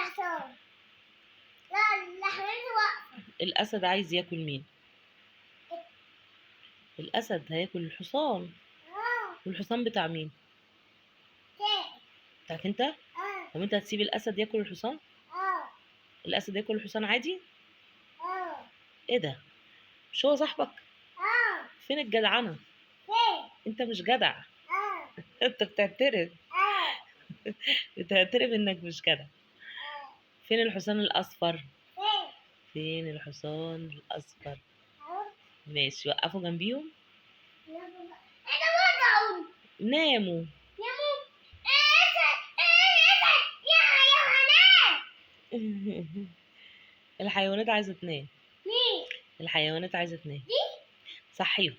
حصان. لا الحيوانات واقفة. الأسد عايز ياكل مين؟ الأسد هياكل الحصان. والحصان بتاع مين؟ بتاعك انت؟ طب انت هتسيب الأسد ياكل الحصان؟ الأسد ياكل الحصان عادي؟ ايه ده؟ مش هو صاحبك؟ فين الجدعنة؟ انت مش جدع. انت بتعترف انك مش جدع. فين الحصان الأصفر؟ فين الحصان الأصفر؟ ماشي، وقفوا جنبيهم. ناموا. الحيوانات عايزة تنام. الحيوانات عايزة تنام. صحيهم.